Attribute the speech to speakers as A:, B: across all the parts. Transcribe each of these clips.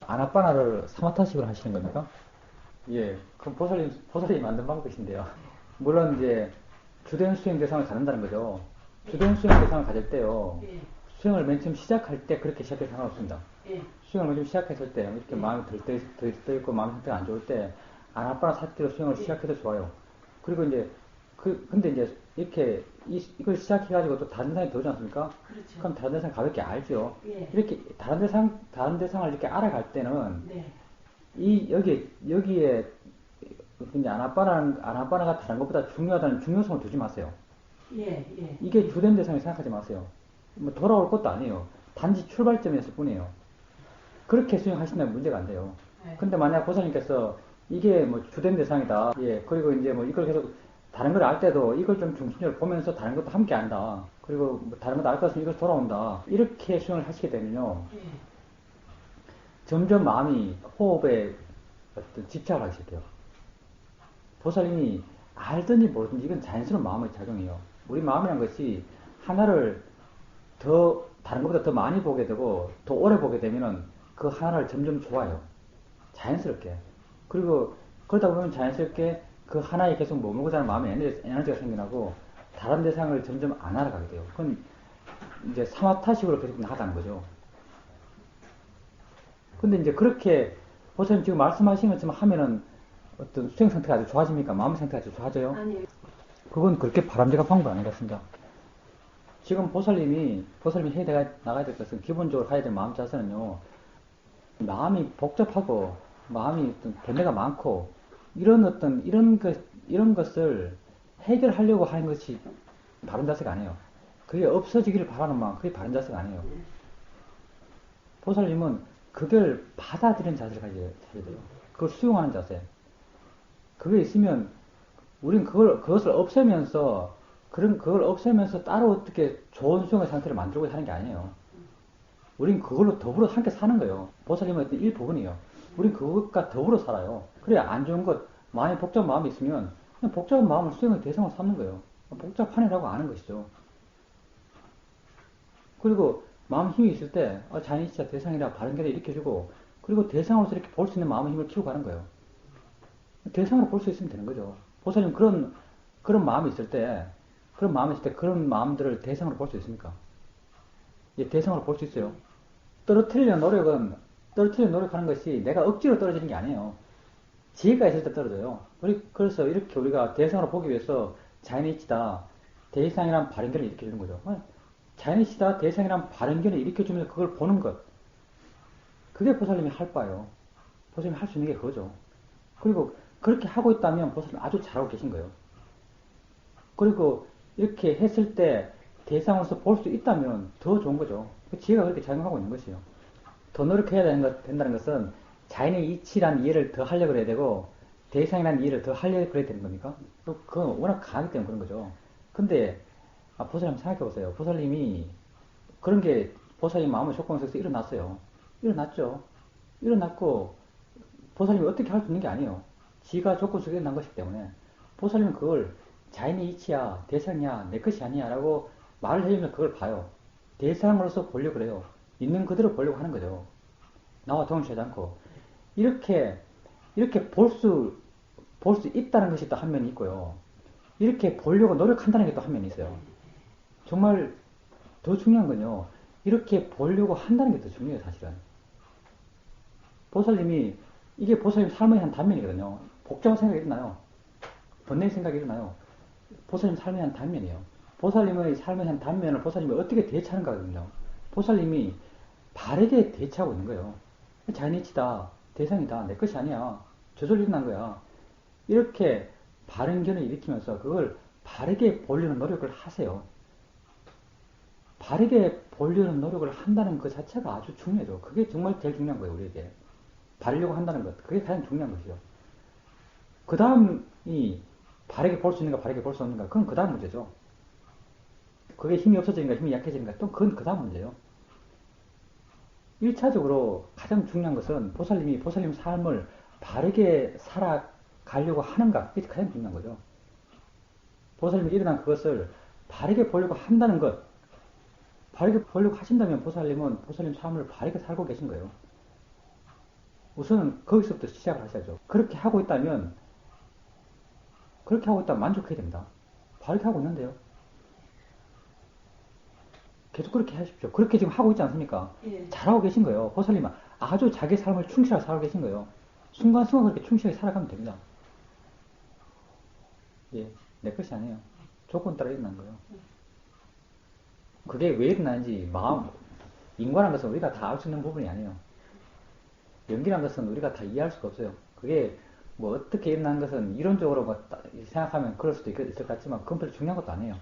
A: 아나빠나를 사마타식으로 하시는 겁니까? 예, 그럼 보살이 만든 방법이신데요. 물론 이제 주된 수행 대상을 갖는다는 거죠.
B: 예.
A: 주된 수행 대상을 가질 때요.
B: 예.
A: 수행을 맨 처음 시작할 때 그렇게 시작해도 상관없습니다.
B: 예.
A: 수행을 맨 처음 시작했을 때 이렇게
B: 예.
A: 마음이 들떠있고 마음 상태가 안 좋을 때 아나빠나 사티로 수행을
B: 예.
A: 시작해도 좋아요. 그리고 이제 근데 이제 이렇게 이걸 시작해가지고 또 다른 대상이 들어오지 않습니까?
B: 그렇죠.
A: 그럼 다른 대상 가볍게 알죠.
B: 예.
A: 이렇게 다른 대상을 이렇게 알아갈 때는
B: 네.
A: 여기에 이제 아나빠나가 다른 것보다 중요하다는 중요성을 두지 마세요.
B: 예. 예.
A: 이게 주된 대상이 생각하지 마세요. 뭐 돌아올 것도 아니에요. 단지 출발점이었을 뿐이에요. 그렇게 수행하신다면 문제가 안 돼요.
B: 예.
A: 근데 만약 보살님께서 이게 뭐 주된 대상이다. 예, 그리고 이제 뭐 이걸 계속 다른 걸 알 때도 이걸 좀 중심적으로 보면서 다른 것도 함께 안다. 그리고 뭐 다른 것도 알 것 같으면 이걸 돌아온다. 이렇게 수행을 하시게 되면요.
B: 예.
A: 점점 마음이 호흡에 어떤 집착을 하게 돼요. 보살님이 알든지 모르든지 이건 자연스러운 마음의 작용이에요. 우리 마음이란 것이 하나를 다른 것보다 더 많이 보게 되고, 더 오래 보게 되면은 그 하나를 점점 좋아해요. 자연스럽게. 그리고 그러다 보면 자연스럽게 그 하나에 계속 머물고자 하는 마음의 에너지가 생겨나고, 다른 대상을 점점 안 알아가게 돼요. 그건 이제 사마타식으로 계속 나가는 거죠. 근데 이제 그렇게 보살님 지금 말씀하신 것처럼 하면은 어떤 수행 상태가 아주 좋아집니까? 마음 상태가 아주 좋아져요?
B: 아니요.
A: 그건 그렇게 바람직한 방법 아닌 것 같습니다. 지금 보살님이 해야 나가야 될 것은 기본적으로 해야 될 마음 자세는요, 마음이 복잡하고, 마음이 어떤 변화가 많고, 이런 것을 해결하려고 하는 것이 바른 자세가 아니에요. 그게 없어지기를 바라는 마음, 그게 바른 자세가 아니에요. 보살님은 그걸 받아들이는 자세를 가져야 돼요. 그걸 수용하는 자세. 그게 있으면 우린 그것을 없애면서 그걸 없애면서 따로 어떻게 좋은 수용의 상태를 만들고 하는 게 아니에요. 우린 그걸로 더불어 함께 사는 거예요. 보살님의 어떤 일부분이에요. 우린 그것과 더불어 살아요. 그래 안 좋은 것, 많이 복잡한 마음이 있으면 그냥 복잡한 마음을 수용의 대상으로 삼는 거예요. 복잡하네라고 아는 것이죠. 그리고 마음 힘이 있을 때 자연이 진짜 대상이라 바른 길을 일으켜주고, 그리고 대상으로서 이렇게 볼 수 있는 마음의 힘을 키우고 가는 거예요. 대상으로 볼 수 있으면 되는 거죠. 보살님 그런 마음이 있을 때, 그런 마음들을 대상으로 볼 수 있습니까? 예, 대상으로 볼 수 있어요. 떨어뜨리려 노력하는 것이 내가 억지로 떨어지는 게 아니에요. 지혜가 있을 때 떨어져요. 그래서 이렇게 우리가 대상으로 보기 위해서 자연이치다, 대상이란 바른견을 일으켜주는 거죠. 자연이치다, 대상이란 바른견을 일으켜주면서 그걸 보는 것. 그게 보살님이 할 바예요. 보살님이 할 수 있는 게 그거죠. 그리고 그렇게 하고 있다면 보살님 아주 잘하고 계신 거예요. 그리고 이렇게 했을 때 대상으로서 볼 수 있다면 더 좋은 거죠. 그 지혜가 그렇게 작용하고 있는 것이요. 더 노력해야 된다는 것은 자연의 이치란 이해를 더 하려고 해야 되고, 대상이라는 이해를 더 하려고 그래야 되는 겁니까? 그건 워낙 강하기 때문에 그런 거죠. 근데 보살님 생각해 보세요. 그런 게 보살님 마음의 조건 속에서 일어났어요. 일어났죠. 일어났고 보살님이 어떻게 할 수 있는 게 아니에요. 지가 조건 속에 일어난 것이기 때문에 보살님은 그걸 자연의 이치야, 대상이야, 내 것이 아니야 라고 말을 해주면 그걸 봐요. 대상으로서 보려고 그래요. 있는 그대로 보려고 하는 거죠. 나와 동시하지 않고. 이렇게 볼 수 있다는 것이 또 한 면이 있고요. 이렇게 보려고 노력한다는 게 또 한 면이 있어요. 정말 더 중요한 건요. 이렇게 보려고 한다는 게 더 중요해요, 사실은. 이게 보살님 삶의 한 단면이거든요. 복잡한 생각이 일어나요. 번뇌의 생각이 일어나요. 보살님 삶의 한 단면이에요. 보살님의 삶의 한 단면을 보살님이 어떻게 대처하는가거든요. 보살님이 바르게 대처하고 있는 거예요. 자연이치다, 대상이다, 내 것이 아니야. 저절로 일어난 거야. 이렇게 바른 견을 일으키면서 그걸 바르게 보려는 노력을 하세요. 바르게 보려는 노력을 한다는 그 자체가 아주 중요해요. 그게 정말 제일 중요한 거예요, 우리에게. 바르려고 한다는 것. 그게 가장 중요한 것이죠. 그 다음이 바르게 볼 수 있는가, 바르게 볼 수 없는가. 그건 그 다음 문제죠. 그게 힘이 없어지는가, 힘이 약해지는가. 또 그건 그 다음 문제예요. 1차적으로 가장 중요한 것은 보살님 삶을 바르게 살아가려고 하는가. 그게 가장 중요한 거죠. 보살님이 일어난 그것을 바르게 보려고 한다는 것. 바르게 보려고 하신다면 보살님 삶을 바르게 살고 계신 거예요. 우선은 거기서부터 시작을 하셔야죠. 그렇게 하고 있다면 만족해야 됩니다. 바로 이렇게 하고 있는데요. 계속 그렇게 하십시오. 그렇게 지금 하고 있지 않습니까?
B: 예.
A: 잘하고 계신 거예요. 보살님은 아주 자기 삶을 충실하게 살고 계신 거예요. 순간순간 그렇게 충실하게 살아가면 됩니다. 예, 내 것이 아니에요. 조건 따라 일어난 거예요. 그게 왜 일어나는지 인과란 것은 우리가 다 알 수 있는 부분이 아니에요. 연기란 것은 우리가 다 이해할 수가 없어요. 그게 뭐 어떻게 일어나는 것은 이론적으로 뭐 생각하면 그럴 수도 있을 것 같지만 그건 별로 중요한 것도 아니에요.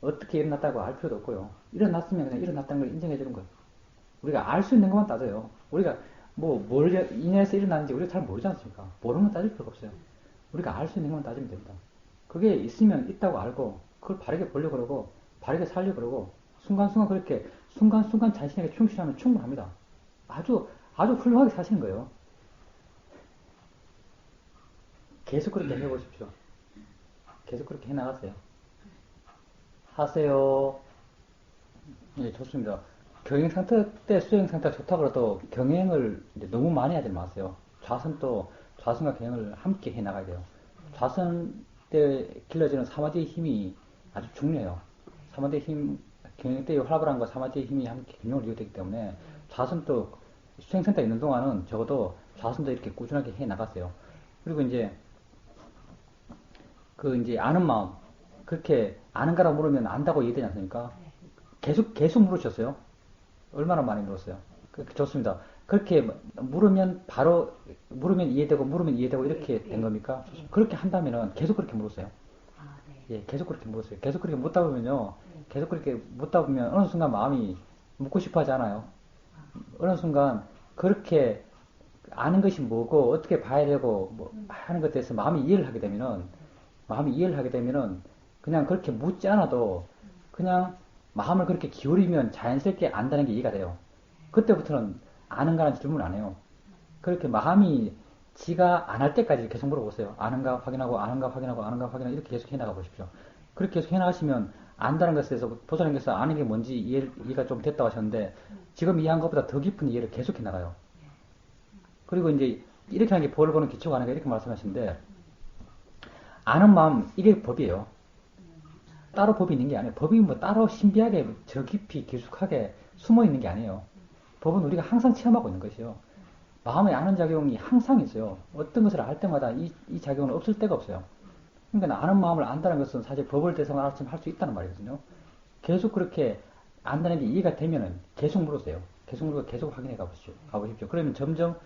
A: 어떻게 일어났다고 알 필요도 없고요. 일어났으면 그냥 일어났다는 걸 인정해 주는 거예요. 우리가 알 수 있는 것만 따져요. 우리가 뭐 뭘 인해서 일어났는지 우리가 잘 모르지 않습니까? 모르는 건 따질 필요가 없어요. 우리가 알 수 있는 것만 따지면 됩니다. 그게 있으면 있다고 알고 그걸 바르게 보려고 그러고 바르게 살려고 그러고 순간순간 그렇게 순간순간 자신에게 충실하면 충분합니다. 아주 훌륭하게 사시는 거예요. 계속 그렇게 해보십시오. 계속 그렇게 해나가세요. 하세요. 네, 좋습니다. 경영 상태 때 수행 상태가 좋다고 해도 경영을 이제 너무 많이 하지 마세요. 좌선과 경영을 함께 해나가야 돼요. 좌선 때 길러지는 사마디의 힘이 아주 중요해요. 사마디의 힘, 경영 때의 활발함과 사마디의 힘이 함께 균형을 이루어되기 때문에 좌선도 수행 상태가 있는 동안은 적어도 좌선도 이렇게 꾸준하게 해 나가세요. 그리고 이제 이제 아는 마음, 그렇게 아는가라고 물으면 안다고 이해되지 않습니까? 계속 물으셨어요? 얼마나 많이 물었어요? 좋습니다. 그렇게 물으면 이해되고 이렇게 된 겁니까? 그렇게 한다면은 계속 그렇게 물으세요. 예, 계속 그렇게 물으세요. 계속 그렇게 묻다 보면요. 계속 그렇게 묻다 보면 어느 순간 마음이 묻고 싶어 하지 않아요. 어느 순간 그렇게 아는 것이 뭐고 어떻게 봐야 되고 뭐 하는 것에 대해서 마음이 이해를 하게 되면은 그냥 그렇게 묻지 않아도 그냥 마음을 그렇게 기울이면 자연스럽게 안다는 게 이해가 돼요. 그때부터는 아는가라는 질문을 안 해요. 그렇게 마음이 지가 안 할 때까지 계속 물어보세요. 아는가 확인하고 이렇게 계속 해나가 보십시오. 그렇게 계속 해나가시면 안다는 것에 대해서 보살님께서 아는 게 뭔지 이해가 좀 됐다고 하셨는데 지금 이해한 것보다 더 깊은 이해를 계속 해나가요. 그리고 이제 이렇게 하는 게 법을 보는 기초가 아닌가 이렇게 말씀하시는데 아는 마음 이게 법이에요. 따로 법이 있는 게 아니에요. 법이 뭐 따로 신비하게 저 깊이 깊숙하게 숨어 있는 게 아니에요. 법은 우리가 항상 체험하고 있는 것이요. 마음의 아는 작용이 항상 있어요. 어떤 것을 알 때마다 이 작용은 없을 때가 없어요. 그러니까 아는 마음을 안다는 것은 사실 법을 대상으로 알았으면 할 수 있다는 말이거든요. 계속 그렇게 안다는 게 이해가 되면은 계속 물으세요. 계속 물고 계속 확인해 가보십시오. 그러면 점점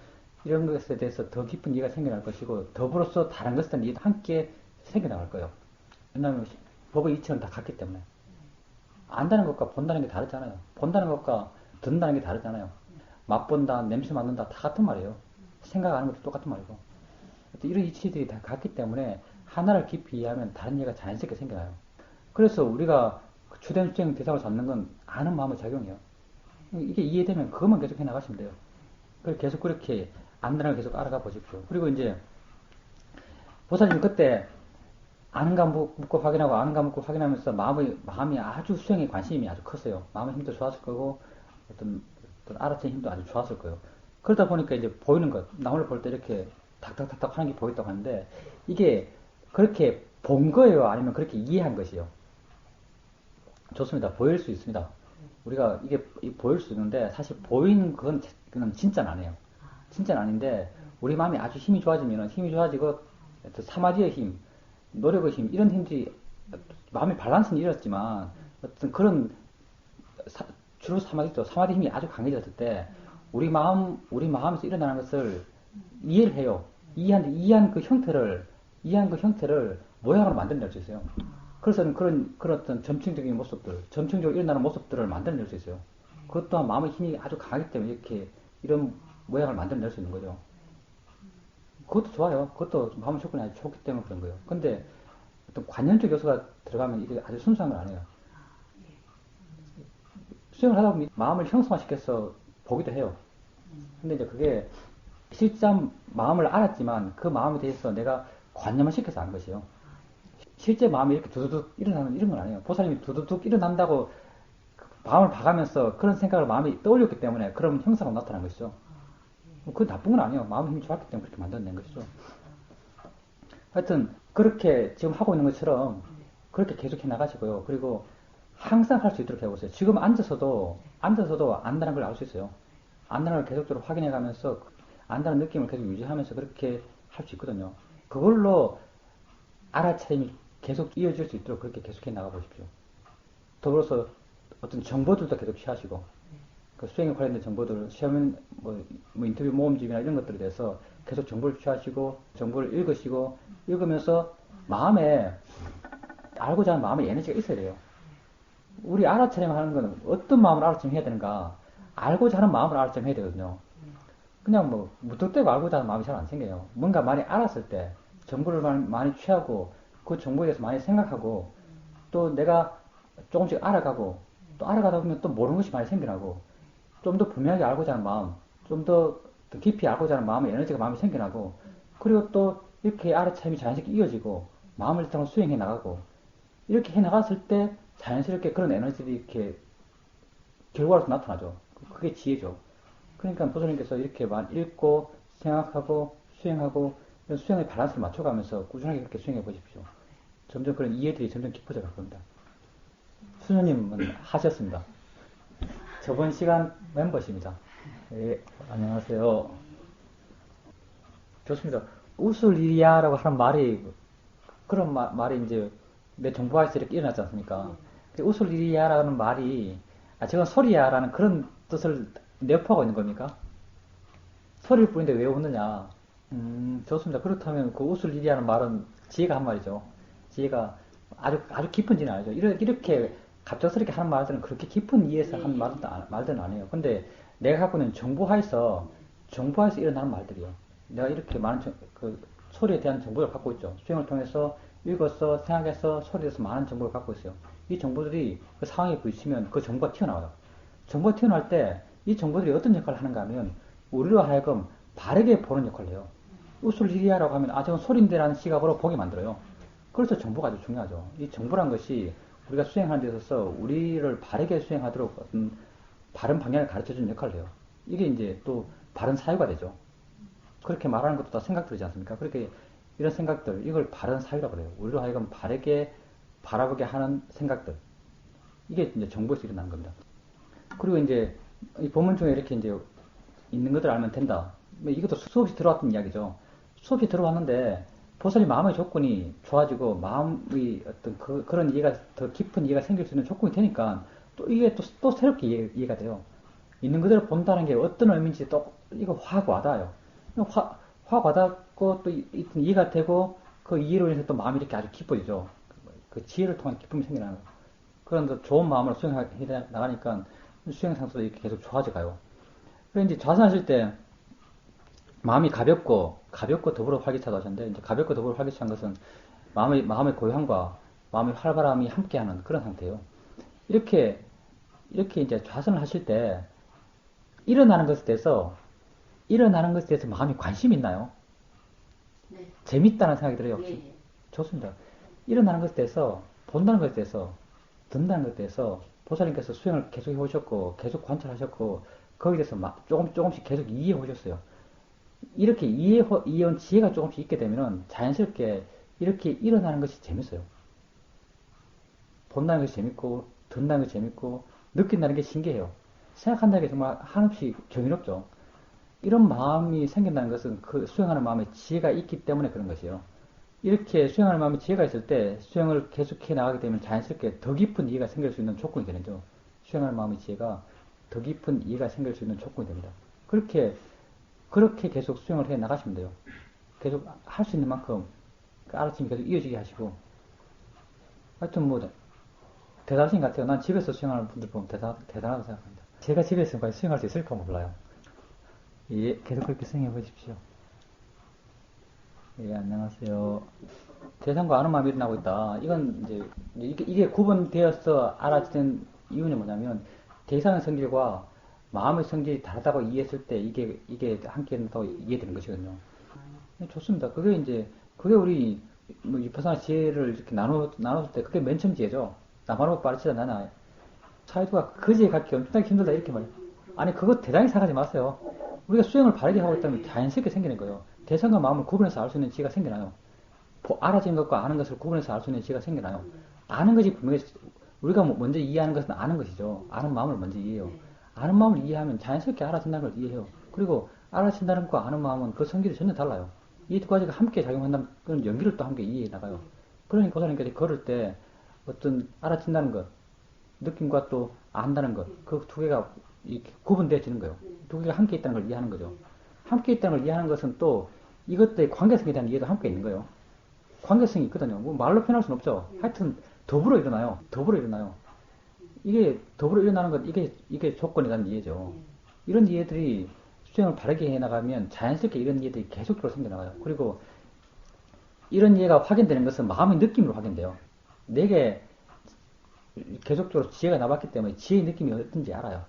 A: 이런 것에 대해서 더 깊은 이해가 생겨날 것이고 더불어서 다른 것에 대한 이해도 함께 생겨나갈 거예요. 왜냐하면 법의 이치는 다 같기 때문에. 안다는 것과 본다는 게 다르잖아요. 본다는 것과 듣는다는 게 다르잖아요. 맛본다, 냄새 맡는다 다 같은 말이에요. 생각하는 것도 똑같은 말이고. 이런 이치들이 다 같기 때문에 하나를 깊이 이해하면 다른 이해가 자연스럽게 생겨나요. 그래서 우리가 주된 수행 대상을 잡는 건 아는 마음의 작용이에요. 이게 이해되면 그것만 계속 해나가시면 돼요. 그래서 계속 그렇게 안다는 걸 계속 알아가 보십시오. 그리고 이제 보살님 그때 아는가 묻고 확인하고 아는가 묻고 확인하면서 마음이 아주 수행에 관심이 아주 컸어요. 마음의 힘도 좋았을 거고 어떤 알아채는 힘도 아주 좋았을 거예요. 그러다 보니까 이제 보이는 것, 나무를 볼 때 이렇게 탁탁탁탁 하는 게 보였다고 하는데 이게 그렇게 본 거예요? 아니면 그렇게 이해한 것이요? 좋습니다. 보일 수 있습니다. 우리가 이게 보일 수 있는데 사실 보이는 그건 진짜는 아니에요. 진짜는 아닌데 우리 마음이 아주 힘이 좋아지면 힘이 좋아지고 사마디의 힘, 노력의 힘 이런 힘들이 마음의 밸런스는 잃었지만 어떤 그런 주로 사마디죠. 사마디 힘이 아주 강해졌을 때 우리 마음에서 일어나는 것을 이해를 해요. 이해한 그 형태를 모양으로 만들어낼 수 있어요. 그래서 그런 어떤 점층적인 모습들, 점층적으로 일어나는 모습들을 만들어낼 수 있어요. 그것 또한 마음의 힘이 아주 강하기 때문에 이렇게 이런 모양을 만들어낼 수 있는 거죠. 그것도 좋아요. 그것도 마음의 조건이 아주 좋기 때문에 그런 거예요. 근데 어떤 관념적 요소가 들어가면 이게 아주 순수한 건 아니에요. 수행을 하다 보면 마음을 형성화시켜서 보기도 해요. 근데 이제 그게 실제 마음을 알았지만 그 마음에 대해서 내가 관념을 시켜서 안 것이요. 실제 마음이 이렇게 두두둑 일어나는 이런 건 아니에요. 보살님이 두두둑 일어난다고 마음을 봐가면서 그런 생각을 마음이 떠올렸기 때문에 그런 형상으로 나타난 것이죠. 그건 나쁜 건 아니에요. 마음 힘이 좋았기 때문에 그렇게 만들어낸 것이죠. 하여튼 그렇게 지금 하고 있는 것처럼 그렇게 계속해 나가시고요. 그리고 항상 할 수 있도록 해보세요. 지금 앉아서도 안다는 걸 알 수 있어요. 안다는 걸 계속적으로 확인해 가면서 안다는 느낌을 계속 유지하면서 그렇게 할 수 있거든요. 그걸로 알아차림이 계속 이어질 수 있도록 그렇게 계속해 나가 보십시오. 더불어서 어떤 정보들도 계속 취하시고, 그 수행에 관련된 정보들, 시험, 뭐 인터뷰 모음집이나 이런 것들에 대해서 계속 정보를 취하시고, 정보를 읽으시고, 읽으면서 마음에, 알고자 하는 마음의 에너지가 있어야 돼요. 우리 알아차림 하는 거는 어떤 마음을 알아차림 해야 되는가? 알고자 하는 마음을 알아차림 해야 되거든요. 그냥 뭐, 무턱대고 알고자 하는 마음이 잘 안 생겨요. 뭔가 많이 알았을 때, 정보를 많이 취하고, 그 정보에 대해서 많이 생각하고, 또 내가 조금씩 알아가고, 또 알아가다 보면 또 모르는 것이 많이 생겨나고, 좀 더 분명하게 알고자 하는 마음, 좀 더 깊이 알고자 하는 마음의 에너지가 마음이 생겨나고, 그리고 또 이렇게 알아차림이 자연스럽게 이어지고, 마음을 일단 수행해 나가고, 이렇게 해 나갔을 때 자연스럽게 그런 에너지들이 이렇게 결과로서 나타나죠. 그게 지혜죠. 그러니까 보살님께서 이렇게 많이 읽고, 생각하고, 수행하고, 이런 수행의 밸런스를 맞춰가면서 꾸준하게 그렇게 수행해 보십시오. 점점 그런 이해들이 점점 깊어져 갈 겁니다. 수녀님은 하셨습니다. 저번 시간 멤버십니다. 예, 안녕하세요. 좋습니다. 우슬리야라고 하는 말이, 그런 말이 이제 내 정보화에서 이렇게 일어났지 않습니까? 우슬리야라는 말이, 저건 소리야라는 그런 뜻을 내포하고 있는 겁니까? 소리를 뿌리는데 왜 웃느냐? 좋습니다. 그렇다면 그 우슬리야라는 말은 지혜가 한 말이죠. 지혜가 아주 깊은 지는 아니죠. 이렇게 갑작스럽게 하는 말들은 그렇게 깊은 이해에서 한 말들은 아니에요. 근데 내가 갖고 있는 정보화에서 일어나는 말들이요. 내가 이렇게 많은 그 소리에 대한 정보를 갖고 있죠. 수행을 통해서 읽어서 생각해서 소리에 대해서 많은 정보를 갖고 있어요. 이 정보들이 그 상황에 부딪히면 그 정보가 튀어나와요. 정보가 튀어나올 때 이 정보들이 어떤 역할을 하는가 하면 우리로 하여금 바르게 보는 역할을 해요. 우슬리리아라고 하면 저건 소리인데라는 시각으로 보게 만들어요. 그래서 정보가 아주 중요하죠. 이 정보란 것이 우리가 수행하는 데 있어서 우리를 바르게 수행하도록 어떤 바른 방향을 가르쳐주는 역할을 해요. 이게 이제 또 바른 사유가 되죠. 그렇게 말하는 것도 다 생각들이지 않습니까? 그렇게 이런 생각들, 이걸 바른 사유라고 그래요. 우리로 하여금 바르게 바라보게 하는 생각들. 이게 이제 정보에서 일어나는 겁니다. 그리고 이제 이 본문 중에 이렇게 이제 있는 것들 알면 된다. 이것도 수없이 들어왔던 이야기죠. 수없이 들어왔는데 보살이 마음의 조건이 좋아지고 마음의 어떤 그런 이해가 더 깊은 이해가 생길 수 있는 조건이 되니까 또 이게 또 새롭게 이해가 돼요. 있는 그대로 본다는 게 어떤 의미인지 또 이거 확 와닿아요. 확 와닿고 또 이해가 되고 그 이해로 인해서 또 마음이 이렇게 아주 깊어지죠. 그 지혜를 통한 기쁨이 생겨나는 거예요. 그런 더 좋은 마음으로 수행해 나가니까 수행 상태도 이렇게 계속 좋아져 가요. 그래서 이제 좌선하실 때 마음이 가볍고 더불어 활기차다 하셨는데, 이제 가볍고 더불어 활기찬 것은 마음의 고요함과 마음의 활발함이 함께하는 그런 상태예요. 이렇게 이제 좌선을 하실 때 일어나는 것에 대해서 마음이 관심이 있나요?
B: 네.
A: 재밌다는 생각이 들어요, 혹시?
B: 예.
A: 좋습니다. 일어나는 것에 대해서, 본다는 것에 대해서, 듣는다는 것에 대해서 보살님께서 수행을 계속 해오셨고 계속 관찰하셨고 거기에 대해서 조금씩 계속 이해해 오셨어요. 이렇게 이해온 지혜가 조금씩 있게 되면은 자연스럽게 이렇게 일어나는 것이 재밌어요. 본다는 것이 재밌고, 듣는다는 것이 재밌고, 느낀다는 게 신기해요. 생각한다는 게 정말 한없이 경이롭죠. 이런 마음이 생긴다는 것은 그 수행하는 마음에 지혜가 있기 때문에 그런 것이에요. 이렇게 수행하는 마음에 지혜가 있을 때 수행을 계속해 나가게 되면 자연스럽게 더 깊은 이해가 생길 수 있는 조건이 되는죠. 수행하는 마음의 지혜가 더 깊은 이해가 생길 수 있는 조건이 됩니다. 그렇게 계속 수행을 해 나가시면 돼요. 계속 할 수 있는 만큼 그 알아침이 계속 이어지게 하시고. 하여튼 뭐 대단하신 것 같아요. 난 집에서 수행하는 분들 보면 대단하다고 생각합니다. 제가 집에서 과연 수행할 수 있을까 몰라요. 예, 계속 그렇게 수행해 보십시오. 예, 안녕하세요. 대상과 아는 마음이 일어나고 있다. 이건 이제 이게 구분되어서 알아지는 이유는 뭐냐면 대상의 성질과 마음의 성질이 다르다고 이해했을 때 이게 함께 더 이해되는 것이거든요. 좋습니다. 그게 우리 뭐 위파사나 지혜를 이렇게 나눴을 때 그게 맨 처음 지혜죠. 나만 오고 빠르치다 나나. 차이도가 그지에 갖기 엄청나게 힘들다 이렇게 말해요. 아니 그거 대단히 생각하지 마세요. 우리가 수행을 바르게 하고 있다면 자연스럽게 생기는 거예요. 대상과 마음을 구분해서 알 수 있는 지혜가 생겨나요. 알아지는 것과 아는 것을 구분해서 알 수 있는 지혜가 생겨나요. 아는 것이 분명히 우리가 먼저 이해하는 것은 아는 것이죠. 아는 마음을 먼저 이해해요. 아는 마음을 이해하면 자연스럽게 알아진다는 걸 이해해요. 그리고 알아진다는 것과 아는 마음은 그 성질이 전혀 달라요. 이 두 가지가 함께 작용한다면 그런 연기를 또 함께 이해해 나가요. 그러니까 고사님께서 걸을 때 어떤 알아진다는 것, 느낌과 또 안다는 것, 그 두 개가 구분되어지는 거예요. 두 개가 함께 있다는 걸 이해하는 거죠. 함께 있다는 걸 이해하는 것은 또 이것들의 관계성에 대한 이해도 함께 있는 거예요. 관계성이 있거든요. 뭐 말로 표현할 수는 없죠. 하여튼 더불어 일어나요. 더불어 일어나요. 이게 더불어 일어나는 것, 이게 조건이라는 이해죠. 이런 이해들이 수행을 바르게 해나가면 자연스럽게 이런 이해들이 계속적으로 생겨나가요. 그리고 이런 이해가 확인되는 것은 마음의 느낌으로 확인돼요. 내게 계속적으로 지혜가 나왔기 때문에 지혜의 느낌이 어떤지 알아요.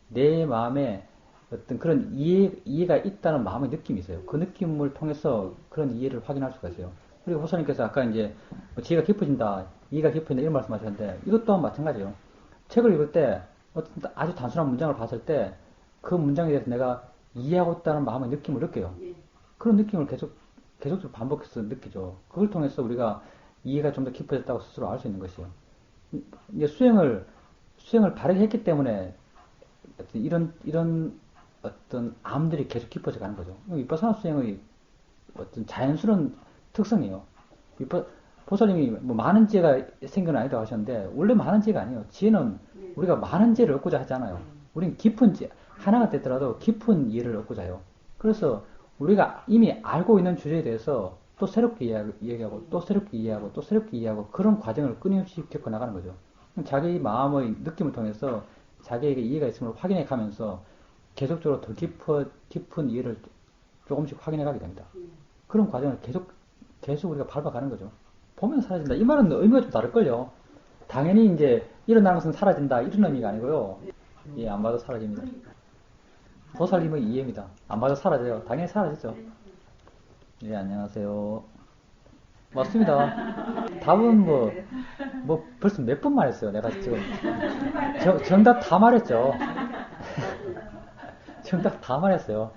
A: 내 마음에 어떤 그런 이해가 있다는 마음의 느낌이 있어요. 그 느낌을 통해서 그런 이해를 확인할 수가 있어요. 그리고 호사님께서 아까 이제 뭐 지혜가 깊어진다, 이해가 깊어진다 이런 말씀 하셨는데 이것 또한 마찬가지예요. 책을 읽을 때 어떤 아주 단순한 문장을 봤을 때 그 문장에 대해서 내가 이해하고 있다는 마음의 느낌을 느껴요. 그런 느낌을 계속적으로 반복해서 느끼죠. 그걸 통해서 우리가 이해가 좀 더 깊어졌다고 스스로 알 수 있는 것이에요. 이제 수행을 바르게 했기 때문에 이런 어떤 암들이 계속 깊어져 가는 거죠. 위파사나 수행의 어떤 자연스러운 특성이에요. 보살님이 뭐 많은 지혜가 생겨는 아니다 하셨는데 원래 많은 지혜가 아니에요. 지혜는 우리가 많은 지혜를 얻고자 하잖아요. 우리는 깊은 지혜, 하나가 되더라도 깊은 이해를 얻고자 해요. 그래서 우리가 이미 알고 있는 주제에 대해서 또 새롭게 이야기하고 또 새롭게 이해하고 또 새롭게 이해하고 그런 과정을 끊임없이 겪어 나가는 거죠. 자기 마음의 느낌을 통해서 자기에게 이해가 있음을 확인해 가면서 계속적으로 더 깊은 이해를 조금씩 확인해 가게 됩니다. 그런 과정을 계속 우리가 밟아가는 거죠. 보면 사라진다. 이 말은 의미가 좀 다를걸요. 당연히 이제 일어나는 것은 사라진다. 이런 의미가 아니고요. 예, 안 봐도 사라집니다. 보살님의 이해입니다. 안 봐도 사라져요. 당연히 사라지죠. 예, 안녕하세요. 맞습니다. 답은 뭐 벌써 몇 번 말했어요. 내가 지금. 정답 다 말했죠. 정답 다 말했어요.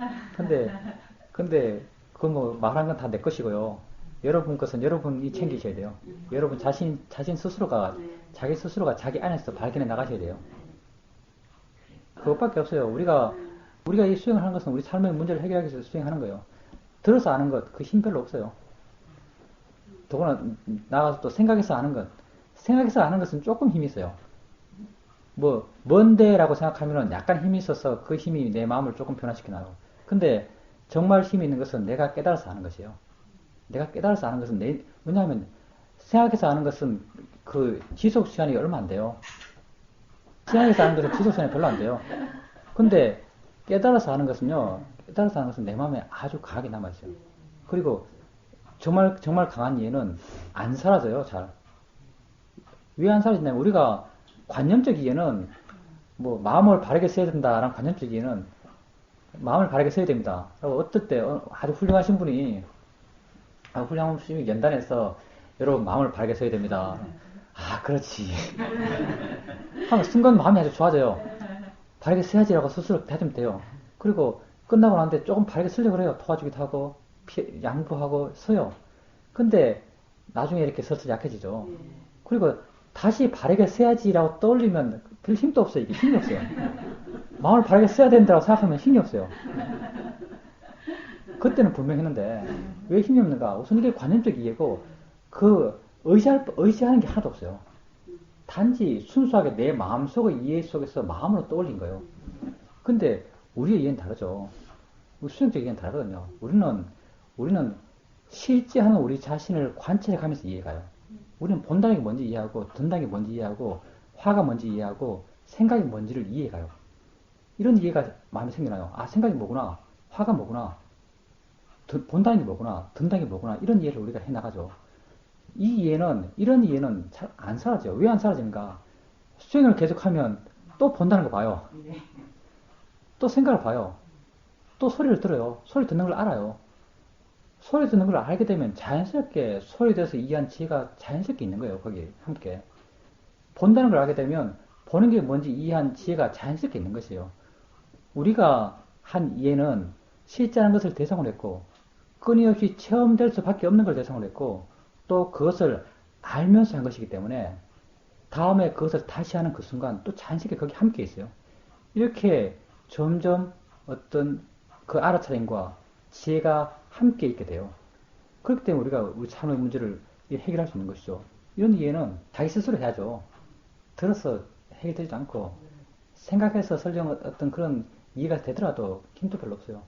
A: 근데 그 뭐 말한 건 다 내 것이고요. 여러분 것은 여러분이 챙기셔야 돼요. 여러분 자신 스스로가 자기 스스로가 자기 안에서 발견해 나가셔야 돼요. 그것밖에 없어요. 우리가 이 수행을 하는 것은 우리 삶의 문제를 해결하기 위해서 수행하는 거예요. 들어서 아는 것, 그 힘 별로 없어요. 더구나 나가서 또 생각해서 아는 것, 생각해서 아는 것은 조금 힘이 있어요. 뭐 뭔데라고 생각하면은 약간 힘이 있어서 그 힘이 내 마음을 조금 변화시켜 놔요. 근데 정말 힘이 있는 것은 내가 깨달아서 아는 것이에요. 내가 깨달아서 아는 것은 왜냐하면 생각해서 아는 것은 그 지속 시간이 얼마 안 돼요. 생각해서 아는 것은 지속 시간이 별로 안 돼요. 근데 깨달아서 아는 것은요, 깨달아서 아는 것은 내 마음에 아주 강하게 남아있어요. 그리고 정말 강한 이해는 안 사라져요, 잘. 왜 안 사라지냐면 우리가 관념적 이해는 뭐 마음을 바르게 써야 된다라는 관념적 이해는 마음을 바르게 써야 됩니다. 어떨 때 아주 훌륭하신 분이 연단해서 여러분 마음을 바르게 써야 됩니다. 아, 그렇지. 하면 순간 마음이 아주 좋아져요. 바르게 써야지라고 스스로 다지면 돼요. 그리고 끝나고 나는데 조금 바르게 쓰려고 그래요. 도와주기도 하고 양보하고 써요. 근데 나중에 이렇게 서서 약해지죠. 그리고 다시 바르게 써야지라고 떠올리면 별 힘도 없어요. 이게 힘이 없어요. 마음을 바르게 써야 된다고 생각하면 힘이 없어요. 그때는 분명했는데 왜 힘이 없는가? 우선 이게 관념적 이해고 그 의지하는 게 하나도 없어요. 단지 순수하게 내 마음속의 이해 속에서 마음으로 떠올린 거예요. 근데 우리의 이해는 다르죠. 수행적 이해는 다르거든요. 우리는 실제하는 우리 자신을 관찰해 가면서 이해가요. 우리는 본다는 게 뭔지 이해하고 든다는 게 뭔지 이해하고 화가 뭔지 이해하고 생각이 뭔지를 이해가요. 이런 이해가 마음에 생겨나요. 아, 생각이 뭐구나. 화가 뭐구나. 본다는 게 뭐구나. 든다는 게 뭐구나. 이런 이해를 우리가 해나가죠. 이런 이해는 잘 안 사라져요. 왜 안 사라지는가? 수행을 계속하면 또 본다는 거 봐요. 또 생각을 봐요. 또 소리를 들어요. 소리 듣는 걸 알아요. 소리 듣는 걸 알게 되면 자연스럽게 소리에 대해서 이해한 지혜가 자연스럽게 있는 거예요. 거기 함께. 본다는 걸 알게 되면 보는 게 뭔지 이해한 지혜가 자연스럽게 있는 것이에요. 우리가 한 이해는 실제라는 것을 대상으로 했고, 끊임없이 체험될 수밖에 없는 걸 대상으로 했고, 또 그것을 알면서 한 것이기 때문에 다음에 그것을 다시 하는 그 순간 또 자연스럽게 거기 함께 있어요. 이렇게 점점 어떤 그 알아차림과 지혜가 함께 있게 돼요. 그렇기 때문에 우리가 우리 삶의 문제를 해결할 수 있는 것이죠. 이런 이해는 자기 스스로 해야죠. 들어서 해결되지 않고 생각해서 설령 어떤 그런 이해가 되더라도 힘도 별로 없어요.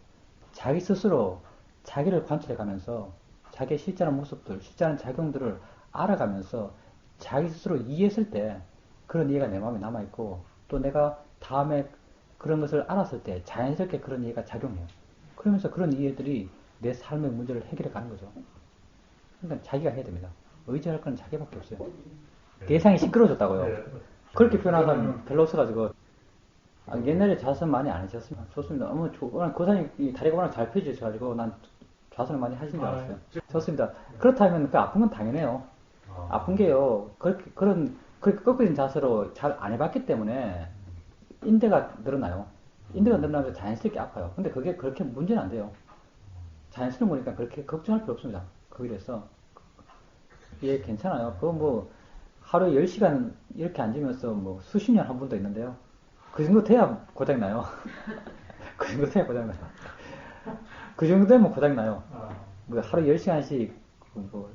A: 자기 스스로 자기를 관찰해 가면서 자기의 실제한 모습들, 실제한 작용들을 알아가면서 자기 스스로 이해했을 때 그런 이해가 내 마음에 남아있고 또 내가 다음에 그런 것을 알았을 때 자연스럽게 그런 이해가 작용해요. 그러면서 그런 이해들이 내 삶의 문제를 해결해 가는 거죠. 그러니까 자기가 해야 됩니다. 의지할 건 자기밖에 없어요. 대상이 시끄러워졌다고요. 그렇게 표현하는 사람이 별로 없어가지고 옛날에 좌선 많이 안 하셨으면 좋습니다. 오늘 고사님 다리가 워낙 잘 펴지셔가지고 난 좌선을 많이 하신 줄 알았어요. 좋습니다. 그렇다면 그 아픈 건 당연해요. 아픈 게요. 그렇게 꺾어진 자세로 잘 안 해봤기 때문에 인대가 늘어나요. 인대가 늘어나면서 자연스럽게 아파요. 근데 그게 그렇게 문제는 안 돼요. 자연스러운 거니까 그렇게 걱정할 필요 없습니다. 거기에 대해서. 예, 괜찮아요. 그거 뭐, 하루에 10시간 이렇게 앉으면서 뭐, 수십 년 한 분도 있는데요. 그 정도 돼야 고장나요. 그 정도 돼야 고장나요. 그 정도 되면 고장나요. 뭐, 하루 10시간씩, 뭐,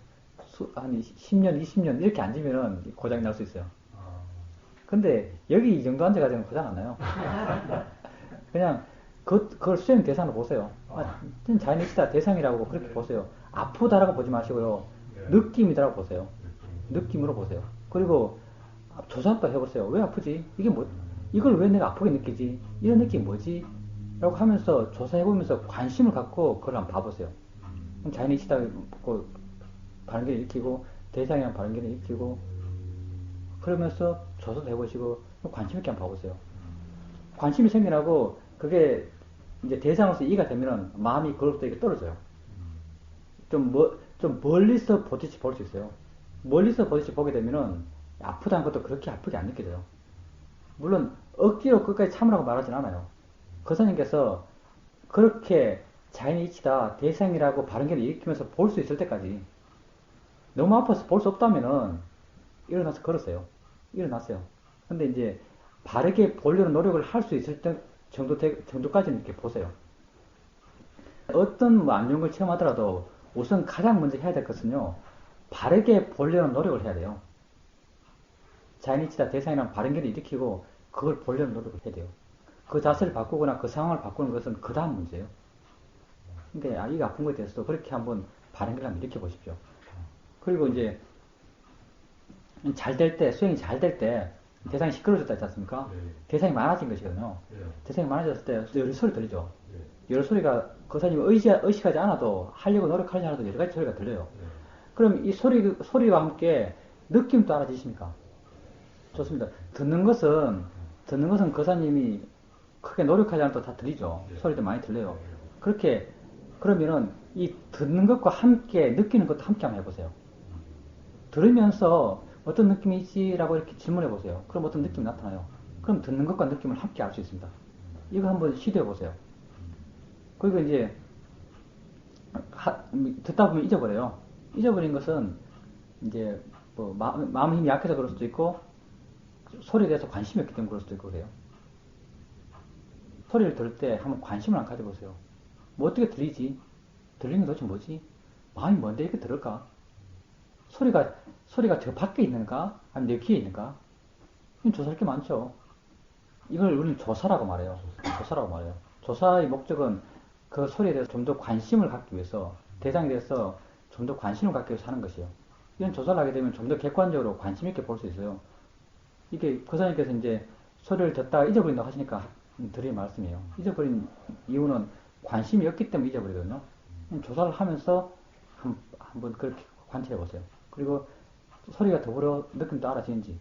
A: 한 10년, 20년 이렇게 앉으면은 고장날 수 있어요. 근데 여기 이 정도 앉아가지고는 고장 안 나요. 그냥 그걸 수행 대상으로 보세요. 자연이시다 대상이라고 그렇게 보세요. 아프다라고 보지 마시고요. 느낌이다라고 보세요. 느낌으로 보세요. 그리고 조사도 해보세요. 왜 아프지? 이게 뭐, 이걸 왜 내가 아프게 느끼지? 이런 느낌이 뭐지? 라고 하면서 조사해보면서 관심을 갖고 그걸 한번 봐보세요. 자연이시다 반응을 일으키고 대상이랑 반응을 일으키고 그러면서 조사도 해보시고 관심 있게 한번 봐보세요. 관심이 생겨나고 그게 이제 대상으로서 이해가 되면은 마음이 그로부터 이렇게 떨어져요. 좀 멀리서 보듯이 볼 수 있어요. 멀리서 보듯이 보게 되면은 아프다는 것도 그렇게 아프게 안 느껴져요. 물론 억지로 끝까지 참으라고 말하진 않아요. 거사님께서 그렇게 자연의 이치다 대상이라고 바른견을 일으키면서 볼 수 있을 때까지 너무 아파서 볼 수 없다면은 일어나서 걸었어요. 일어났어요. 근데 이제 바르게 보려는 노력을 할 수 있을 때 정도까지는 이렇게 보세요. 어떤 뭐 안 좋은 걸 체험하더라도 우선 가장 먼저 해야 될 것은요, 바르게 보려는 노력을 해야 돼요. 자연이치다 대상이랑 바른견을 일으키고 그걸 보려는 노력을 해야 돼요. 그 자세를 바꾸거나 그 상황을 바꾸는 것은 그 다음 문제예요. 그러니까 이 아픈 것에 대해서도 그렇게 한번 바른견을 한번 일으켜 보십시오. 그리고 이제 잘 될 때, 수행이 잘 될 때 대상이 시끄러워졌다 했지 않습니까? 대상이 많아진 것이거든요. 대상이 많아졌을 때 여러 소리 들리죠. 여러 소리가 그 사람이 의식하지 않아도 하려고 노력하지 않아도 여러 가지 소리가 들려요. 그럼 이 소리와 함께 느낌도 알아지십니까? 좋습니다. 듣는 것은 거사님이 크게 노력하지 않아도 다 들리죠. 소리도 많이 들려요. 그러면은 이 듣는 것과 함께 느끼는 것도 함께 한번 해보세요. 들으면서 어떤 느낌이지라고 이렇게 질문해 보세요. 그럼 어떤 느낌이 나타나요. 그럼 듣는 것과 느낌을 함께 알 수 있습니다. 이거 한번 시도해 보세요. 그리고 이제 듣다 보면 잊어버려요. 잊어버린 것은 이제 뭐 마음 힘이 약해서 그럴 수도 있고 소리에 대해서 관심이 없기 때문에 그럴 수도 있고 그래요. 소리를 들을 때 한번 관심을 안 가져보세요. 뭐 어떻게 들리지? 들리는 게 도대체 뭐지? 마음이 뭔데 이렇게 들을까? 소리가 저 밖에 있는가? 아니면 내 귀에 있는가? 이건 조사할 게 많죠. 이걸 우리는 조사라고 말해요. 조사라고 말해요. 조사의 목적은 그 소리에 대해서 좀 더 관심을 갖기 위해서, 대상에 대해서 좀 더 관심을 갖기 위해서 하는 것이에요. 이런 조사를 하게 되면 좀 더 객관적으로 관심 있게 볼 수 있어요. 이게 거사님께서 이제 소리를 듣다가 잊어버린다고 하시니까 드릴 말씀이에요. 잊어버린 이유는 관심이 없기 때문에 잊어버리거든요. 조사를 하면서 한번 그렇게 관찰해 보세요. 그리고 소리가 더불어 느낌도 알아지는지.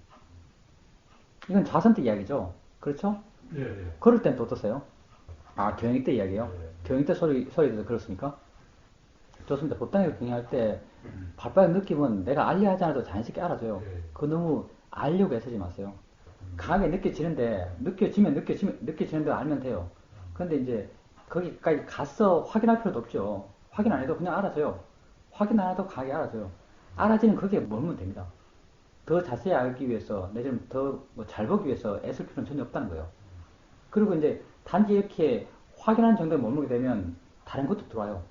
A: 이건 좌선 때 이야기죠. 그렇죠?
B: 예.
A: 걸을 땐 또 어떠세요? 경영 때 이야기예요. 경영 때 소리에 대해서 그렇습니까? 좋습니다. 보통에 경영할 때 발빠른 느낌은 내가 알려 하지 않아도 자연스럽게 알아줘요. 그거 너무 알려고 애쓰지 마세요. 강하게 느껴지는데 느껴지는데 알면 돼요. 그런데 이제 거기까지 가서 확인할 필요도 없죠. 확인 안 해도 그냥 알아서요. 확인 안 해도 강하게 알아서요. 알아지는 거기에 머물면 됩니다. 더 자세히 알기 위해서, 내지는 더 잘 보기 위해서 애쓸 필요는 전혀 없다는 거예요. 그리고 이제 단지 이렇게 확인하는 정도에 머물게 되면 다른 것도 들어와요.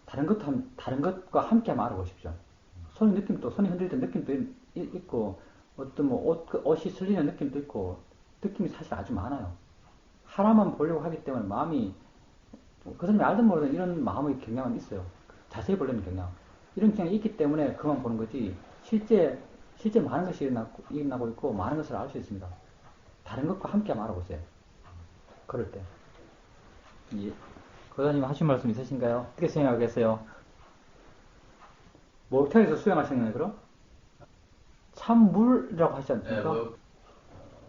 A: 다른 것과 함께 한번 알아보십시오. 손이 흔들릴 때 느낌도 있고, 어떤 옷이 슬리는 느낌도 있고, 느낌이 사실 아주 많아요. 하나만 보려고 하기 때문에 마음이, 그 사람이 알든 모르든 이런 마음의 경향은 있어요. 자세히 보려는 경향. 이런 경향이 있기 때문에 그만 보는 거지, 실제 많은 것이 일어나고 있고, 많은 것을 알 수 있습니다. 다른 것과 함께 한번 알아보세요. 그럴 때. 예. 고사님 하신 말씀 있으신가요? 어떻게 수행하겠어요? 목욕탕에서 수행하시는 거예요, 그럼? 참물이라고 하시지 않습니까?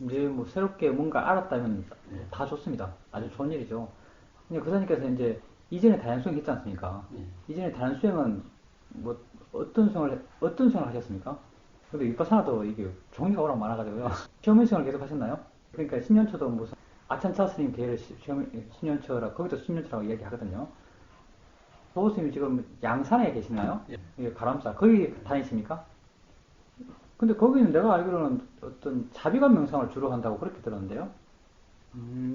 A: 이제 뭐 새롭게 뭔가 알았다면 다 좋습니다. 아주 좋은 일이죠. 근데 고사님께서 이제 이전에 다양한 수행 했지 않습니까? 이전에 다양한 수행은 뭐 어떤 수행을 하셨습니까? 근데 윗바사나도 이게 종류가 워낙 많아가지고요. 시험인 수행을 계속 하셨나요? 그러니까 10년초도 무슨 아찬차 스님 계열의 10년초라 거기도 10년초라고 이야기하거든요. 도우스님이 지금 양산에 계시나요? 예. 가람사 거기 다니십니까? 근데 거기는 내가 알기로는 어떤 자비관 명상을 주로 한다고 그렇게 들었는데요.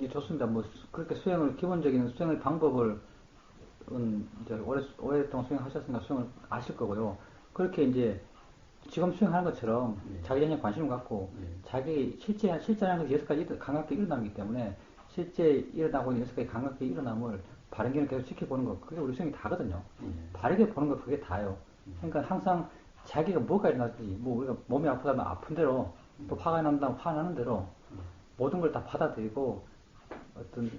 A: 예, 좋습니다. 뭐 그렇게 기본적인 수행의 방법을 이제 오랫동안 수행하셨으니까 수행을 아실 거고요. 그렇게 이제 지금 수행하는 것처럼 자기 자신에 관심을 갖고 자기 실제라는 것이 6가지 감각이 일어나기 때문에 실제 일어나고 있는 6가지 감각이 일어남을 바른 길을 계속 지켜보는 것, 그게 우리 수행이 다거든요. 바르게 보는 것, 그게 다예요. 그러니까 항상 자기가 뭐가 일어나든지, 뭐 우리가 몸이 아프다면 아픈 대로, 또 화가 난다면 화나는 대로 모든 걸 다 받아들이고 어떤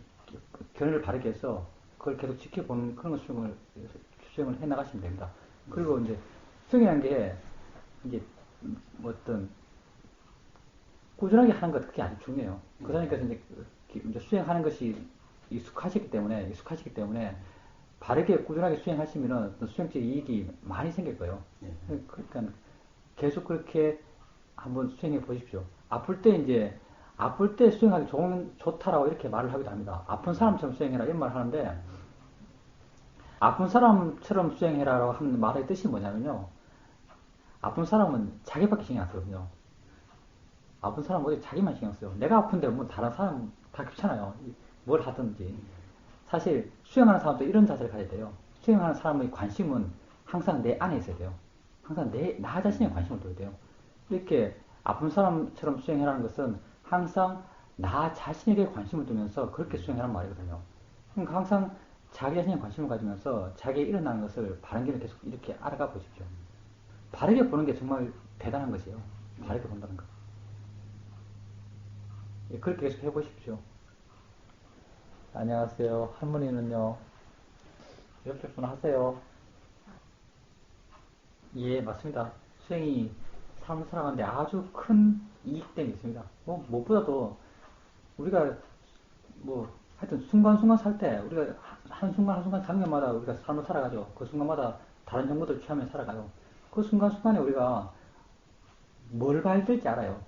A: 견해를 바르게 해서 그걸 계속 지켜보는 그런 수행을 해 나가시면 됩니다. 그리고 이제 수행이라는 게 이제 어떤 꾸준하게 하는 것, 그게 아주 중요해요. 그러니까서 이제 수행하는 것이 익숙하시기 때문에 바르게 꾸준하게 수행하시면은 수행적 이익이 많이 생길 거예요. 그러니까 계속 그렇게 한번 수행해 보십시오. 아플 때 수행하기 좋다라고 이렇게 말을 하기도 합니다. 아픈 사람처럼 수행해라 이런 말을 하는데, 아픈 사람처럼 수행해라라고 하는 말의 뜻이 뭐냐면요. 아픈 사람은 자기밖에 신경 안 쓰거든요. 아픈 사람은 오히려 자기만 신경 써요. 내가 아픈데 뭐 다른 사람 다 귀찮아요. 뭘 하든지. 사실 수행하는 사람도 이런 자세를 가져야 돼요. 수행하는 사람의 관심은 항상 내 안에 있어야 돼요. 항상 나 자신에 관심을 둬야 돼요. 이렇게 아픈 사람처럼 수행하라는 것은 항상 나 자신에게 관심을 두면서 그렇게 수행하라는 말이거든요. 그러니까 항상 자기 자신에 관심을 가지면서 자기의 일어나는 것을 바른 길을 계속 이렇게 알아가 보십시오. 바르게 보는 게 정말 대단한 것이에요. 바르게 본다는 것. 예, 그렇게 계속 해보십시오. 안녕하세요. 할머니는요, 옆집분 하세요. 예, 맞습니다. 수행이 삶을 살아가는데 아주 큰 이익됨이 있습니다. 뭐, 무엇보다도 우리가 뭐, 하여튼 순간순간 살 때, 우리가 한순간 한순간 장면마다 우리가 삶을 살아가죠. 그 순간마다 다른 정보들 취하며 살아가요. 그 순간순간에 우리가 뭘 봐야 될지 알아요.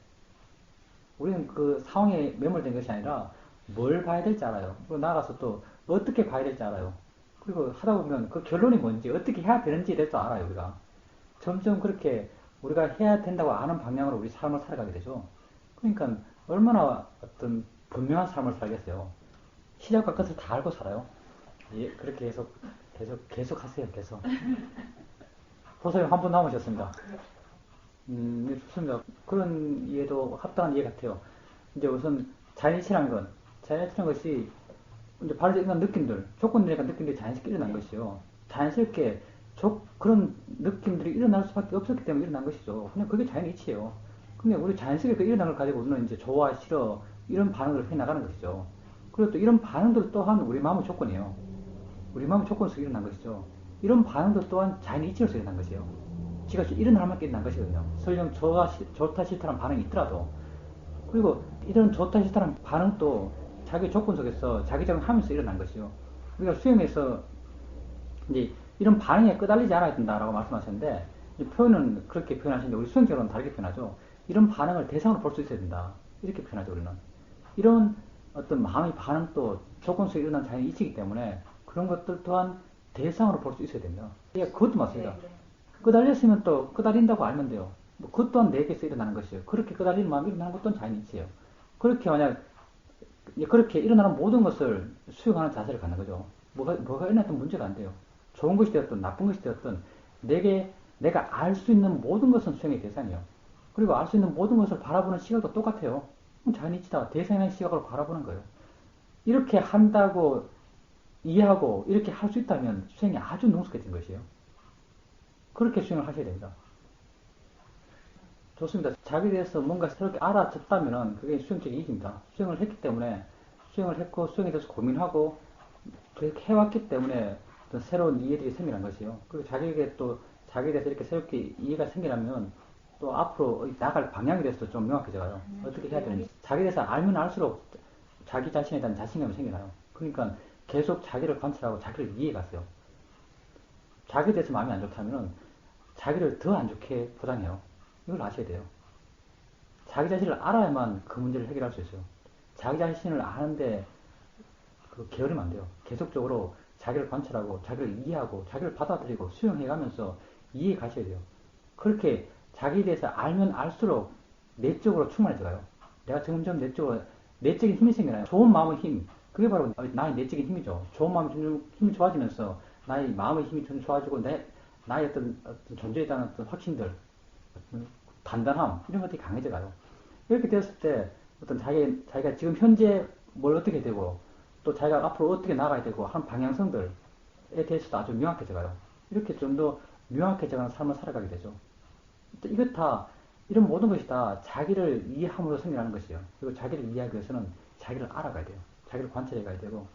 A: 우리는 그 상황에 매몰된 것이 아니라 뭘 봐야 될지 알아요. 그리고 나가서 또 어떻게 봐야 될지 알아요. 그리고 하다 보면 그 결론이 뭔지, 어떻게 해야 되는지에 대해서 알아요, 우리가. 점점 그렇게 우리가 해야 된다고 아는 방향으로 우리 삶을 살아가게 되죠. 그러니까 얼마나 어떤 분명한 삶을 살겠어요. 시작과 끝을 다 알고 살아요. 예, 그렇게 계속 하세요, 계속. 보살님 한 분 남으셨습니다. 네, 좋습니다. 그런 이해도 합당한 이해 같아요. 이제 우선 자연이라는 것이 이제 바로 일어난 느낌들, 조건들이니까 느낌들이 자연스럽게 일어난 것이요. 자연스럽게 그런 느낌들이 일어날 수밖에 없었기 때문에 일어난 것이죠. 그냥 그게 자연의 이치예요. 근데 우리 자연스럽게 일어난 걸 가지고 우리는 이제 좋아, 싫어, 이런 반응을 해 나가는 것이죠. 그리고 또 이런 반응들 또한 우리 마음의 조건이에요. 우리 마음의 조건 속에 일어난 것이죠. 이런 반응도 또한 자연의 이치로서 일어난 것이에요. 지가 일어날 만큼 일어난 것이거든요. 설령 좋다 싫다는 반응이 있더라도. 그리고 이런 좋다 싫다는 반응도 자기 조건 속에서 자기적으로 하면서 일어난 것이요. 우리가 수행에서 이제 이런 반응에 끄달리지 않아야 된다라고 말씀하셨는데, 표현은 그렇게 표현하시는데 우리 수행적으로는 다르게 표현하죠. 이런 반응을 대상으로 볼 수 있어야 된다. 이렇게 표현하죠, 우리는. 이런 어떤 마음의 반응 또 조건 속에 일어난 자연이 있기 때문에 그런 것들 또한 대상으로 볼 수 있어야 됩니다. 예, 그것도 맞습니다.
B: 네, 네.
A: 끄달렸으면 또 끄달린다고 알면 돼요. 뭐 그것 또한 내게서 일어나는 것이에요. 그렇게 끄달리는 마음이 일어나는 것도 자연이 있어요. 그렇게 만약 그렇게 일어나는 모든 것을 수용하는 자세를 갖는 거죠. 뭐가 일어났든 문제가 안 돼요. 좋은 것이 되었든 나쁜 것이 되었든 내가 알 수 있는 모든 것은 수용의 대상이에요. 그리고 알 수 있는 모든 것을 바라보는 시각도 똑같아요. 자연이 있다. 대상이라는 시각으로 바라보는 거예요. 이렇게 한다고 이해하고 이렇게 할 수 있다면 수행이 아주 능숙해진 것이에요. 그렇게 수행을 하셔야 됩니다. 좋습니다. 자기에 대해서 뭔가 새롭게 알아듣다면 그게 수행적인 이익입니다. 수행을 했기 때문에 수행을 했고 수행에 대해서 고민하고 그렇게 해왔기 때문에 또 새로운 이해들이 생기는 것이요. 그리고 자기에게 또 자기에 대해서 이렇게 새롭게 이해가 생기려면 또 앞으로 나갈 방향에 대해서 좀 명확해져요. 어떻게 해야 되는지. 자기에 대해서 알면 알수록 자기 자신에 대한 자신감이 생겨나요. 그러니까 계속 자기를 관찰하고 자기를 이해해갔어요. 자기에 대해서 마음이 안 좋다면 자기를 더 안 좋게 포장해요. 이걸 아셔야 돼요. 자기 자신을 알아야만 그 문제를 해결할 수 있어요. 자기 자신을 아는데 게으르면 안 돼요. 계속적으로 자기를 관찰하고 자기를 이해하고 자기를 받아들이고 수용해가면서 이해해 가셔야 돼요. 그렇게 자기에 대해서 알면 알수록 내적으로 충만해져가요. 내가 점점 내적인 힘이 생겨나요. 좋은 마음의 힘, 그게 바로 나의 내적인 힘이죠. 좋은 마음의 힘이 좋아지면서 나의 마음의 힘이 좀 좋아지고 나의 어떤 존재에 대한 어떤 확신들, 단단함 이런 것들이 강해져가요. 이렇게 되었을 때 어떤 자기가 지금 현재 뭘 어떻게 되고 또 자기가 앞으로 어떻게 나가야 되고 하는 방향성들에 대해서도 아주 명확해져가요. 이렇게 좀 더 명확해져가는 삶을 살아가게 되죠. 이것 다 이런 모든 것이 다 자기를 이해함으로 생겨나는 것이에요. 그리고 자기를 이해하기 위해서는 자기를 알아가야 돼요. 자기를 관찰해 가야 되고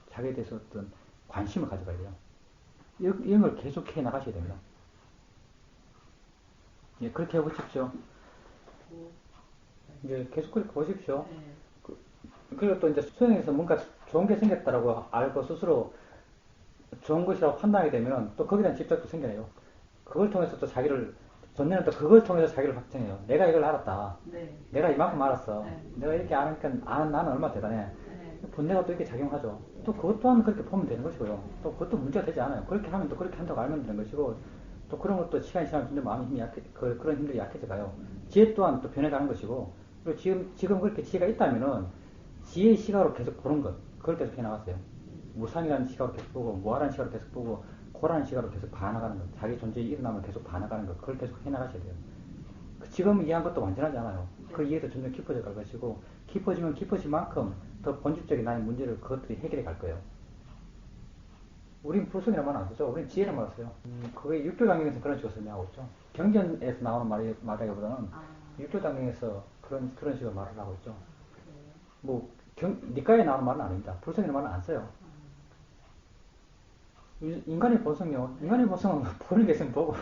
A: 자기에 대해서 어떤 관심을 가져가야 돼요. 이런 걸 계속해 나가셔야 됩니다. 예, 그렇게 해보십시오. 이제 계속 그렇게 보십시오. 그리고 또 이제 수행에서 뭔가 좋은 게 생겼다라고 알고 스스로 좋은 것이라고 판단하게 되면 또 거기에 대한 집착도 생겨나요. 그걸 통해서 또 전에는 또 그걸 통해서 자기를 확정해요. 내가 이걸 알았다.
B: 네.
A: 내가 이만큼 알았어.
B: 네.
A: 내가 이렇게 아니까 나는 얼마나 대단해.
B: 네.
A: 분내가 또 이렇게 작용하죠. 또 그것 또한 그렇게 보면 되는 것이고요. 또 그것도 문제가 되지 않아요. 그렇게 하면 또 그렇게 한다고 알면 되는 것이고 또 그런 것도 시간이 지나면 점점 마음의 힘이 그런 힘들이 약해져 가요. 지혜 또한 또 변해가는 것이고 그리고 지금 그렇게 지혜가 있다면은 지혜의 시각으로 계속 보는 것 그걸 계속 해나갔어요. 무상이라는 시각으로 계속 보고 무아라는 시각으로 계속 보고 고라는 시각으로 계속 봐나가는 것 자기 존재에 일어나면 계속 봐나가는 것 그걸 계속 해나가셔야 돼요. 지금 이해한 것도 완전하지 않아요. 그 이해도 점점 깊어져 갈 것이고 깊어지면 깊어진 만큼 더 본질적인 나의 문제를 그것들이 해결해 갈 거예요. 우린 불성이라는 말 안 쓰죠. 우린 지혜란 말을 써요. 그게 육교 단경에서 그런 식으로 설명하고 있죠. 경전에서 나오는 말이라기보다는 육교 단경에서 그런 식으로 말을 하고 있죠. 뭐 니까에 나오는 말은 아닙니다. 불성이라는 말은 안 써요. 인간의 본성이요. 인간의 본성은 보는 게 있으면 보고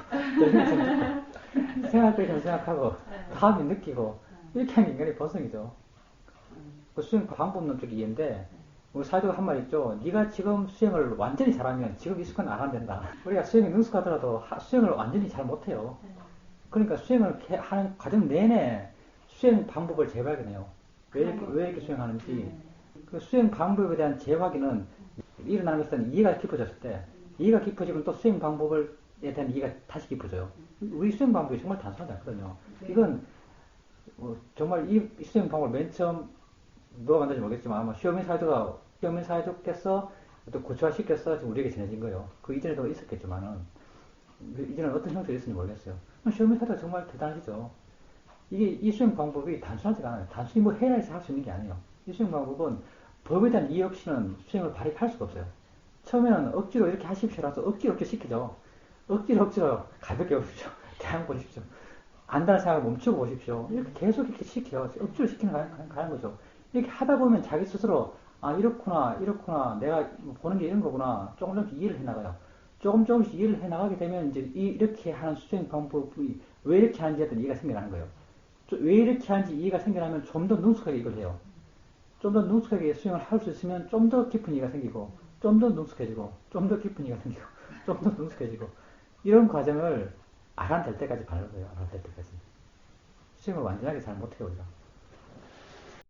A: 생각할 때 생각하고 다음에 느끼고 이렇게 하는 게 인간의 본성이죠. 그 수행 방법론 쪽 이해인데 우리 사회자가 한 말 있죠. 네가 지금 수행을 완전히 잘하면 지금 이 순간 안 하면 된다. 우리가 수행에 능숙하더라도 수행을 완전히 잘 못해요. 그러니까 수행을 하는 과정 내내 수행 방법을 재발견해요. 왜 이렇게 수행하는지. 그 수행 방법에 대한 재확인은 일어나는 것은 이해가 깊어졌을 때 이해가 깊어지면 또 수행 방법에 대한 이해가 다시 깊어져요. 우리 수행 방법이 정말 단순하지 않거든요. 이건 정말 이 수행 방법을 맨 처음 누가 만든지 모르겠지만 아마 시어민 사회족께서 또 구체화시켜서 지금 우리에게 전해진 거예요. 그 이전에도 있었겠지만은 이전에는 어떤 형태로 있었는지 모르겠어요. 시어민 사회가 정말 대단하시죠. 이 수행 방법이 단순하지가 않아요. 단순히 뭐 해야 해서 할 수 있는 게 아니에요. 이 수행 방법은 법에 대한 이해 없이는 수행을 발휘할 수가 없어요. 처음에는 억지로 이렇게 하십시오라서 억지로 시키죠. 억지로 가볍게 보십시오. 대항 보십시오. 안다는 생각을 멈추고 보십시오. 이렇게 계속 이렇게 시켜요. 억지로 시키는 가는 거죠. 이렇게 하다 보면 자기 스스로 이렇구나 내가 보는 게 이런 거구나 조금씩 이해를 해나가요. 조금씩 이해를 해나가게 되면 이제 이렇게 하는 수행 방법이 왜 이렇게 하는지에 대한 이해가 생겨나는 거예요. 왜 이렇게 하는지 이해가 생겨나면 좀 더 능숙하게 이걸 해요. 좀 더 능숙하게 수행을 할 수 있으면 좀 더 깊은 이해가 생기고 좀 더 능숙해지고 좀 더 깊은 이해가 생기고 좀 더 능숙해지고 이런 과정을 알아낼 때까지 가는 거예요. 알아낼 때까지 수행을 완전하게 잘 못해요 우리가.